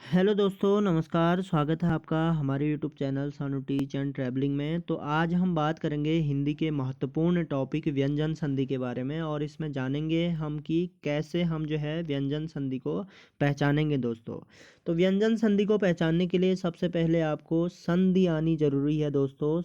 Hello दोस्तों, नमस्कार। स्वागत है आपका हमारे यूट्यूब चैनल सानू टीच एंड ट्रैवलिंग में। तो आज हम बात करेंगे हिंदी के महत्वपूर्ण टॉपिक व्यंजन संधि के बारे में, और इसमें जानेंगे हम कि कैसे हम जो है व्यंजन संधि को पहचानेंगे दोस्तों। तो व्यंजन संधि को पहचानने के लिए सबसे पहले आपको संधि आनी ज़रूरी है दोस्तों।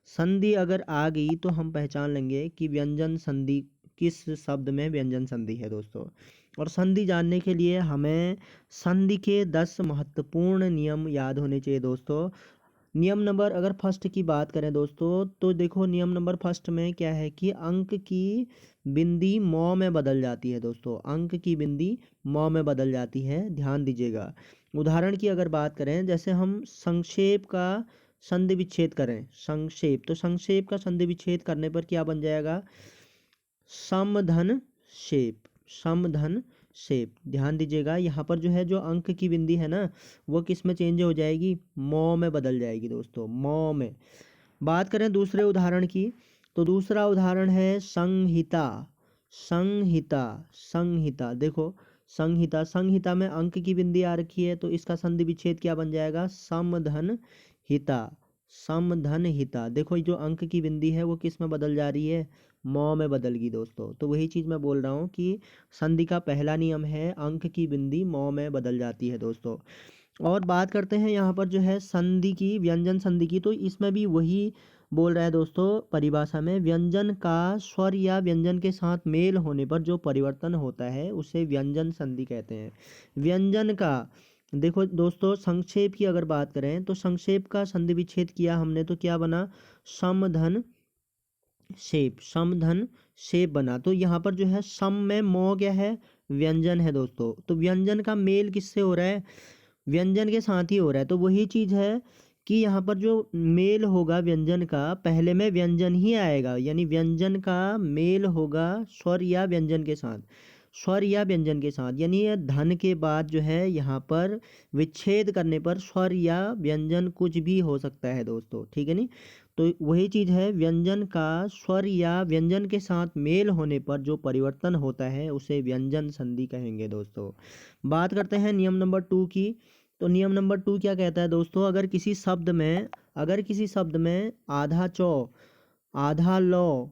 संधि अगर आ गई तो हम पहचान लेंगे कि व्यंजन संधि किस शब्द में व्यंजन संधि है दोस्तों। और संधि जानने के लिए हमें संधि के 10 महत्वपूर्ण नियम याद होने चाहिए दोस्तों। नियम नंबर अगर फर्स्ट की बात करें दोस्तों, तो देखो नियम नंबर फर्स्ट में क्या है कि अंक की बिंदी मौ में बदल जाती है दोस्तों। अंक की बिंदी मौ में बदल जाती है, ध्यान दीजिएगा। उदाहरण की अगर बात करें, जैसे हम संक्षेप का संधि विच्छेद करें, संक्षेप, तो संक्षेप का संधि विच्छेद करने पर क्या बन जाएगा? समधन शेप, समधन शेप। ध्यान दीजिएगा, यहाँ पर जो है जो अंक की बिंदी है ना, वो किस में चेंज हो जाएगी? मौ में बदल जाएगी दोस्तों, मौ में। बात करें दूसरे उदाहरण की, तो दूसरा उदाहरण है संहिता। संहिता, संहिता, देखो संहिता, संहिता में अंक की बिंदी आ रखी है, तो इसका संधि विच्छेद क्या बन जाएगा? समधन हिता, समधन हिता। देखो जो अंक की बिंदी है वो किस में बदल जा रही है? मौ में बदल गई दोस्तों। तो वही चीज़ मैं बोल रहा हूँ कि संधि का पहला नियम है अंक की बिंदी मौ में बदल जाती है दोस्तों। और बात करते हैं यहाँ पर जो है संधि की, व्यंजन संधि की, तो इसमें भी वही बोल रहा है दोस्तों। परिभाषा में व्यंजन का स्वर या व्यंजन के साथ मेल होने पर जो परिवर्तन होता है उसे व्यंजन संधि कहते हैं। व्यंजन का, देखो दोस्तों, संक्षेप की अगर बात करें तो संक्षेप का संधि विच्छेद किया हमने तो क्या बना? समधन शेप, समधन शेप बना। तो यहाँ पर जो है सम में मौ क्या है? व्यंजन है दोस्तों। तो व्यंजन का मेल किससे हो रहा है? व्यंजन के साथ ही हो रहा है। तो वही चीज़ है कि यहाँ पर जो मेल होगा व्यंजन का, पहले में व्यंजन ही आएगा, यानी व्यंजन का मेल होगा स्वर या व्यंजन के साथ, स्वर या व्यंजन के साथ। यानी ये धन के बाद जो है यहाँ पर विच्छेद करने पर स्वर या व्यंजन कुछ भी हो सकता है दोस्तों, ठीक है नहीं? तो वही चीज़ है, व्यंजन का स्वर या व्यंजन के साथ मेल होने पर जो परिवर्तन होता है उसे व्यंजन संधि कहेंगे दोस्तों। बात करते हैं नियम नंबर 2 की। तो नियम नंबर 2 क्या कहता है दोस्तों? अगर किसी शब्द में आधा चौ, आधा लौ,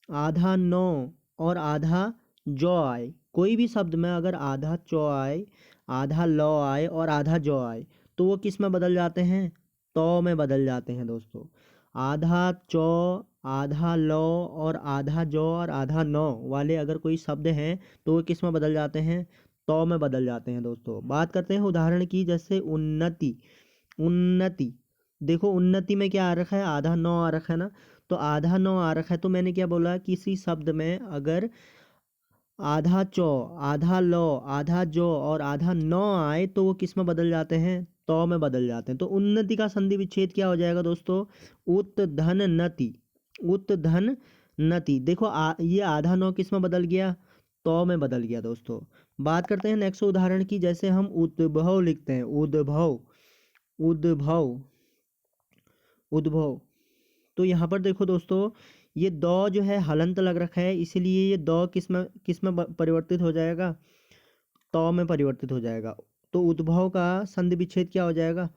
आधा नौ और आधा जौ आए, कोई भी शब्द में अगर आधा चौ आए, आधा लौ आए और आधा जौ आए, तो वो किस में बदल जाते हैं? तौ में बदल जाते हैं दोस्तों। आधा चौ, आधा लौ और आधा जौ और आधा नौ वाले अगर कोई शब्द हैं तो वो किस में बदल जाते हैं? तौ में बदल जाते हैं दोस्तों। बात करते हैं उदाहरण की, जैसे उन्नति। उन्नति, देखो उन्नति में क्या आ रखा है? आधा नौ आ रखा है ना। तो आधा नौ आ रखा है, तो मैंने क्या बोला? किसी शब्द में अगर आधा चौ, आधा लौ, आधा जौ और आधा नौ आए तो वो किस में बदल जाते हैं? तौ में बदल जाते हैं। तो उन्नति का संधि विच्छेद क्या हो जाएगा दोस्तों? उत धन नति, उत धन नति। देखो ये आधा नौ किस में बदल गया? तौ में बदल गया दोस्तों। बात करते हैं नेक्स्ट उदाहरण की, जैसे हम उद्भव लिखते हैं, उद्भव, उद्भव, उद्भव। तो यहाँ पर देखो दोस्तों, ये दौ जो है हलंत लग रखा है, इसीलिए ये दौ किस में परिवर्तित हो जाएगा? तौ में परिवर्तित हो जाएगा। तो उद्भव का संधि विच्छेद क्या हो जाएगा?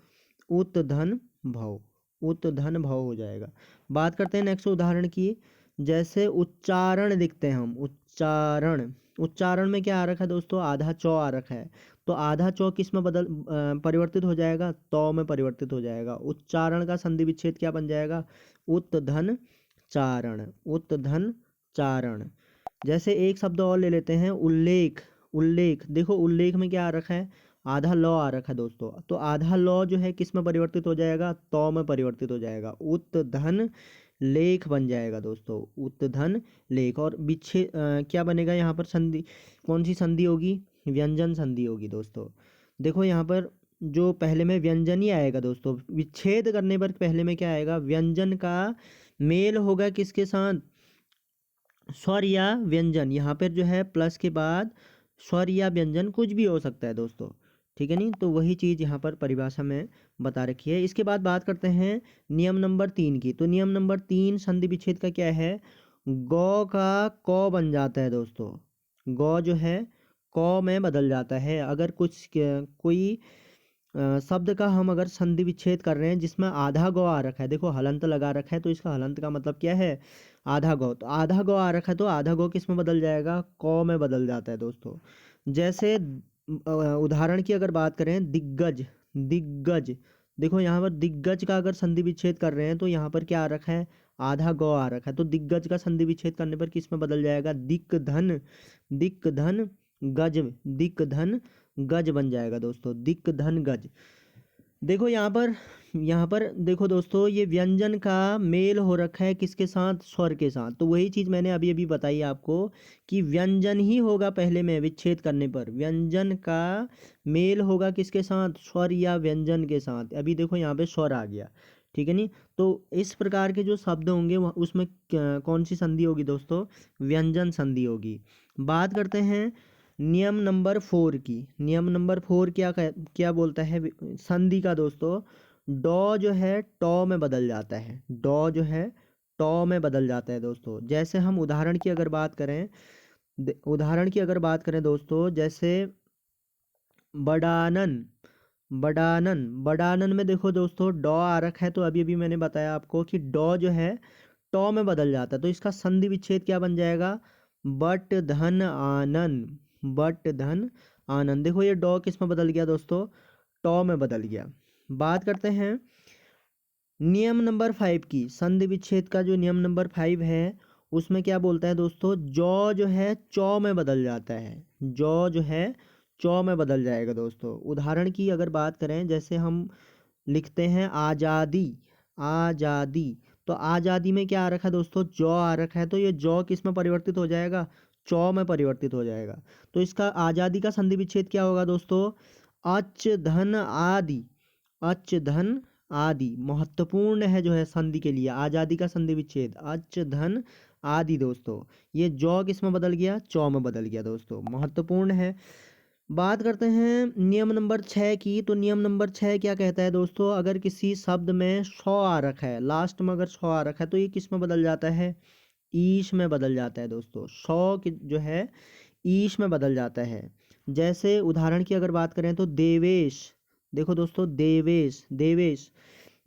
उत धन भव, उत धन भव हो जाएगा। बात करते हैं नेक्स्ट उदाहरण की, जैसे उच्चारण लिखते हैं हम, उच्चारण। उच्चारण में क्या आ रखा है दोस्तों? आधा चौ आ रखा है। तो आधा चौ किस में परिवर्तित हो जाएगा? तौ में परिवर्तित हो जाएगा। उच्चारण का संधि विच्छेद क्या बन जाएगा? उत धन चारण, उत धन चारण। जैसे एक शब्द और ले लेते हैं, उल्लेख। उल्लेख, देखो उल्लेख में क्या आ रखा है? आधा लौ आ रखा है दोस्तों। तो आधा लौ जो है किस में परिवर्तित हो जाएगा? तौ में परिवर्तित हो जाएगा। उत धन लेख बन जाएगा दोस्तों, उत धन लेख। और क्या बनेगा यहाँ पर? संधि, कौन सी संधि होगी? व्यंजन संधि होगी दोस्तों। देखो यहाँ पर जो पहले में व्यंजन ही आएगा दोस्तों, विच्छेद करने पर पहले में क्या आएगा? व्यंजन का मेल होगा किसके साथ? स्वर या व्यंजन। यहाँ पर जो है प्लस के बाद स्वर या व्यंजन कुछ भी हो सकता है दोस्तों, ठीक है नहीं? तो वही चीज़ यहाँ पर परिभाषा में बता रखी है। इसके बाद बात करते हैं नियम नंबर 3 की। तो नियम नंबर 3 संधि विच्छेद का क्या है? गौ का कौ बन जाता है दोस्तों। गौ जो है कौ में बदल जाता है। अगर कोई शब्द का हम अगर संधि विच्छेद कर रहे हैं जिसमें आधा गौ आ रखा है, देखो हलंत लगा रखा है तो इसका हलंत का मतलब क्या है, आधा गौ। तो आधा गौ आ रखा है तो आधा गौ किस में बदल जाएगा, कौ में बदल जाता है दोस्तों। जैसे उदाहरण की अगर बात करें, दिग्गज, दिग्गज, देखो यहाँ पर दिग्गज का अगर संधि विच्छेद कर रहे हैं तो यहाँ पर क्या आ रखा है, आधा गौ आ रखा है, तो दिग्गज का संधि विच्छेद करने पर किस में बदल जाएगा, दिक धन, दिक धन गज, दिक धन गज बन जाएगा दोस्तों, दिक धन गज। देखो यहाँ पर देखो दोस्तों, ये व्यंजन का मेल हो रखा है किसके साथ, स्वर के साथ। तो वही चीज़ मैंने अभी अभी बताई आपको कि व्यंजन ही होगा पहले में, विच्छेद करने पर व्यंजन का मेल होगा किसके साथ, स्वर या व्यंजन के साथ। अभी देखो यहाँ पे स्वर आ गया, ठीक है नहीं। तो इस प्रकार के जो शब्द होंगे उसमें कौन सी संधि होगी दोस्तों, व्यंजन संधि होगी। बात करते हैं नियम नंबर 4 की। नियम नंबर 4 क्या बोलता है संधि का दोस्तों, डॉ जो है टॉ में बदल जाता है, डॉ जो है टॉ में बदल जाता है दोस्तों। जैसे हम उदाहरण की अगर बात करें, दोस्तों, जैसे बडानन, बडानन, बडानन में देखो दोस्तों डॉ आ रखा है, तो अभी अभी मैंने बताया आपको कि डॉ जो है टॉ में बदल जाता है, तो इसका संधि विच्छेद क्या बन जाएगा, बट धन आनन, बट धन आनंद। देखो ये डॉ किस में बदल गया दोस्तों, टॉ में बदल गया। बात करते हैं नियम नंबर 5 की। संधि विच्छेद का जो नियम नंबर 5 है उसमें क्या बोलता है दोस्तों, जौ जो है चौ में बदल जाता है, जौ जो है चौ में बदल जाएगा दोस्तों। उदाहरण की अगर बात करें, जैसे हम लिखते हैं आज़ादी, आज़ादी, तो आज़ादी में क्या आ रखा है दोस्तों, जौ आ रखा है, तो ये जौ किस में परिवर्तित हो जाएगा, चौ में परिवर्तित हो जाएगा। तो इसका आज़ादी का संधि विच्छेद क्या होगा दोस्तों, अच धन आदि, अच धन आदि। महत्वपूर्ण है जो है संधि के लिए, आज़ादी का संधि विच्छेद अच धन आदि दोस्तों। ये जौ किस में बदल गया, चौ में बदल गया दोस्तों, महत्वपूर्ण है। बात करते हैं नियम नंबर 6 की। तो नियम नंबर 6 क्या कहता है दोस्तों, अगर किसी शब्द में शौ आ रखा है, लास्ट में अगर शौ आ रखा है तो ये किस में बदल जाता है, ईश में बदल जाता है दोस्तों। शौ जो है ईश में बदल जाता है। जैसे उदाहरण की अगर बात करें तो देवेश, देखो दोस्तों देवेश, देवेश,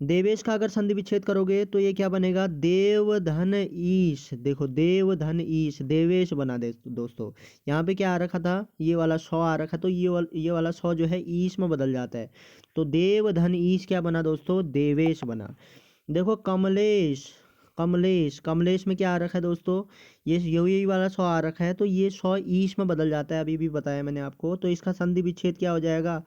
देवेश का अगर संधि विच्छेद करोगे तो ये क्या बनेगा, देव धन ईश। देखो देव धन ईश, देवेश बना दे दोस्तों। यहाँ पे क्या आ रखा था, ये वाला शौ आ रखा, तो ये वाला शौ जो है ईश में बदल जाता है, तो देव धन ईश क्या बना दोस्तों, देवेश बना। देखो कमलेश, कमलेश, कमलेश में क्या आ रखा है दोस्तों, ये यही वाला शौ आ रखा है, तो ये शौ ईश में बदल जाता है, अभी भी बताया मैंने आपको। तो इसका संधि विच्छेद क्या हो जाएगा,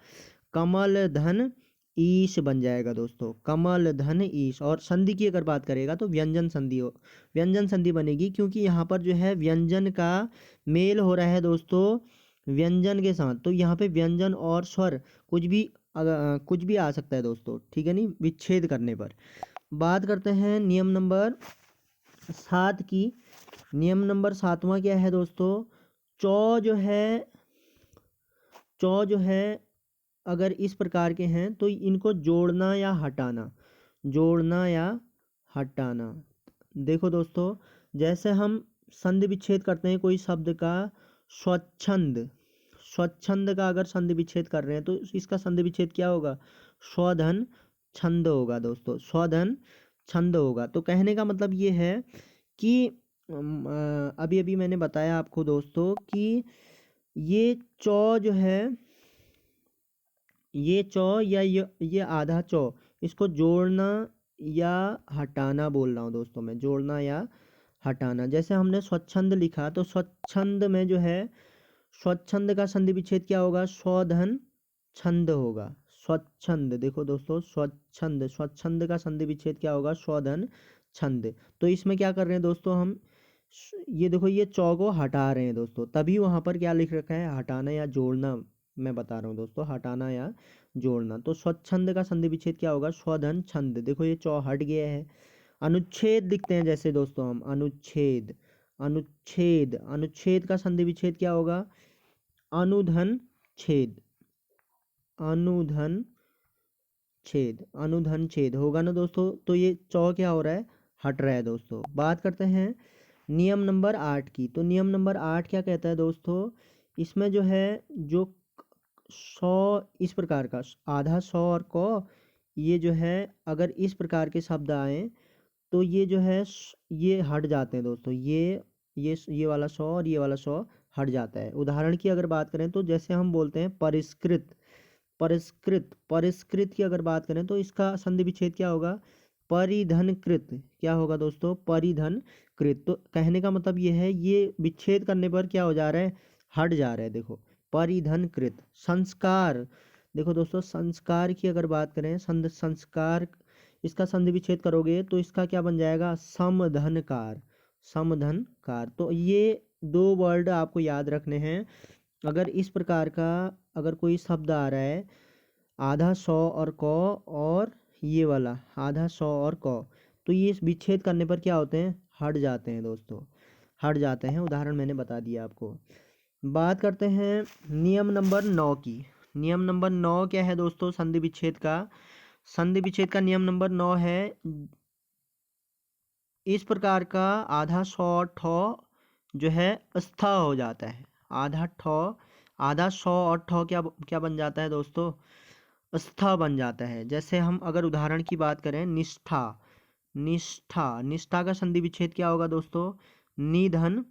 कमल धन ईश बन जाएगा दोस्तों, कमल धन ईश। और संधि की अगर बात करेगा तो व्यंजन संधि हो, व्यंजन संधि बनेगी, क्योंकि यहाँ पर जो है व्यंजन का मेल हो रहा है दोस्तों व्यंजन के साथ। तो यहाँ पे व्यंजन और स्वर कुछ भी आ सकता है दोस्तों, ठीक है नहीं, विच्छेद करने पर। बात करते हैं नियम नंबर 7 की। नियम नंबर 7वां क्या है दोस्तों, चौ जो है, चौ जो है अगर इस प्रकार के हैं तो इनको जोड़ना या हटाना, जोड़ना या हटाना। देखो दोस्तों, जैसे हम संधि विच्छेद करते हैं कोई शब्द का, स्वच्छंद, स्वच्छंद का अगर संधि विच्छेद कर रहे हैं तो इसका संधि विच्छेद क्या होगा, स्वधन छंद होगा दोस्तों, स्वधन छंद होगा। तो कहने का मतलब ये है कि अभी अभी मैंने बताया आपको दोस्तों कि ये चौ जो है, ये चौ या ये आधा चौ, इसको जोड़ना या हटाना बोल रहा हूँ दोस्तों मैं, जोड़ना या हटाना। जैसे हमने स्वच्छंद लिखा तो स्वच्छंद में जो है स्वच्छंद का संधि विच्छेद क्या होगा, स्वधन छंद होगा, स्वच्छंद। देखो दोस्तों स्वच्छंद, स्वच्छंद का संधि विच्छेद क्या होगा, स्वधन छंद। तो इसमें क्या कर रहे हैं दोस्तों हम, ये देखो ये चौ को हटा रहे हैं दोस्तों, तभी वहां पर क्या लिख रखा है, हटाना या जोड़ना। मैं बता रहा हूँ दोस्तों, हटाना या जोड़ना। तो स्वच्छंद का संधि विच्छेद क्या होगा, स्वधन छंद। देखो ये चौ हट गया है। अनुच्छेद लिखते हैं जैसे दोस्तों हम, अनुच्छेद, अनुच्छेद, अनुच्छेद का संधि विच्छेद क्या होगा, अनुधन छेद, अनुधन छेद, अनुधन छेद होगा ना दोस्तों। तो ये चौ क्या हो रहा है, हट रहा है दोस्तों। बात करते हैं नियम नंबर 8 की। तो नियम नंबर 8 क्या कहता है दोस्तों, इसमें जो है जो सौ इस प्रकार का आधा सौ और क, ये जो है अगर इस प्रकार के शब्द आए तो ये जो है ये हट जाते हैं दोस्तों। ये वाला सौ और ये वाला सौ हट जाता है। उदाहरण की अगर बात करें तो जैसे हम बोलते हैं परिष्कृत, परिष्कृत, परिष्कृत की अगर बात करें तो इसका संधि विच्छेद क्या होगा? परिधनकृत। क्या होगा दोस्तों? परिधनकृत। तो कहने का मतलब ये है, ये विच्छेद करने पर क्या हो जा रहा है? हट जा रहा है। देखो परिधनकृत। संस्कार, देखो दोस्तों संस्कार की अगर बात करें, संस्कार, इसका संधि विच्छेद करोगे तो इसका क्या बन जाएगा? समधनकार, समधनकार। तो ये दो वर्ड आपको याद रखने हैं। अगर इस प्रकार का अगर कोई शब्द आ रहा है आधा सौ और क, और ये वाला आधा सौ और क, तो ये विच्छेद करने पर क्या होते हैं? हट जाते हैं दोस्तों, हट जाते हैं। उदाहरण मैंने बता दिया आपको। बात करते हैं नियम नंबर 9 की। नियम नंबर 9 क्या है दोस्तों? संधि विच्छेद का, संधि विच्छेद का नियम नंबर 9 है इस प्रकार का आधा सौ ठो जो है स्थ हो जाता है। आधा ठो, आधा सौ और ठो क्या क्या बन जाता है दोस्तों? स्थ बन जाता है। जैसे हम अगर उदाहरण की बात करें, निष्ठा, निष्ठा, निष्ठा का संधि विच्छेद क्या होगा दोस्तों? निधन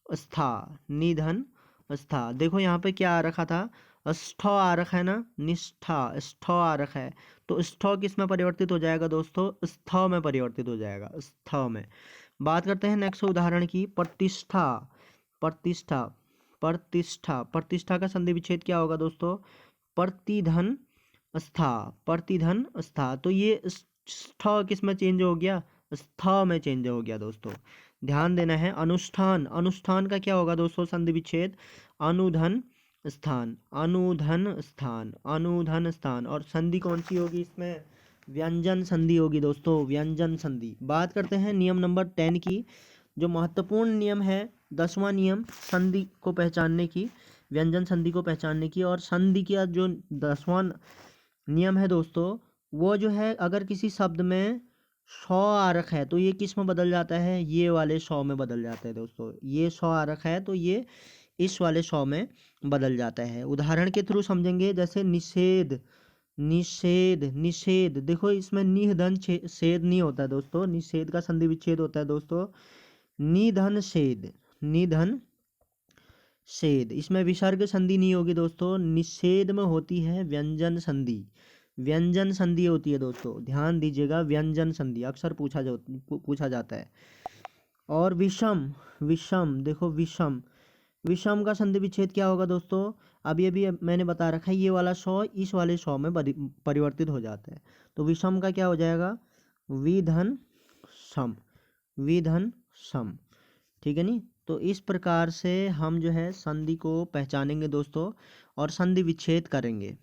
स्था, निधन स्था। देखो यहाँ पे क्या आ रखा था? स्ठ आ रखा है ना, निष्ठा स्ठ आ रखा है, तो स्ठ किस में परिवर्तित हो जाएगा दोस्तों? स्थ में परिवर्तित हो जाएगा, स्थ में। बात करते हैं नेक्स्ट उदाहरण की। प्रतिष्ठा, प्रतिष्ठा, प्रतिष्ठा, प्रतिष्ठा का संधि विच्छेद क्या होगा दोस्तों? प्रतिधन स्था, प्रतिधन स्था। तो ये स्थ किस में चेंज हो गया? स्थ में चेंज हो गया दोस्तों, ध्यान देना है। अनुष्ठान, अनुष्ठान का क्या होगा दोस्तों संधि विच्छेद? अनुधन स्थान, अनुधन स्थान, अनुधन स्थान। और संधि कौन सी होगी इसमें? व्यंजन संधि होगी दोस्तों, व्यंजन संधि। बात करते हैं नियम नंबर 10 की, जो महत्वपूर्ण नियम है, 10वां नियम संधि को पहचानने की, व्यंजन संधि को पहचानने की। और संधि का जो 10वां नियम है दोस्तों, वो जो है अगर किसी शब्द में सौ आरक है तो ये किस में बदल जाता है? ये वाले सौ में बदल जाता है दोस्तों। ये सौ आरक है तो ये इस वाले सौ में बदल जाता है। उदाहरण के थ्रू समझेंगे। जैसे निषेध, निषेध, निषेध। देखो इसमें निधन छेद नहीं होता है दोस्तों, निषेध का संधि विच्छेद होता है दोस्तों निधन छेद, निधन छेद। इसमें विसर्ग संधि नहीं होगी दोस्तों, निषेध में होती है व्यंजन संधि, व्यंजन संधि होती है दोस्तों, ध्यान दीजिएगा। व्यंजन संधि अक्सर पूछा जाता है। और विषम, विषम, देखो विषम, विषम का संधि विच्छेद क्या होगा दोस्तों? अभी अभी मैंने बता रखा है, ये वाला सौ इस वाले सौ में परिवर्तित हो जाता है। तो विषम का क्या हो जाएगा? विधन सम, विधन सम। ठीक है नी? तो इस प्रकार से हम जो है संधि को पहचानेंगे दोस्तों और संधि विच्छेद करेंगे।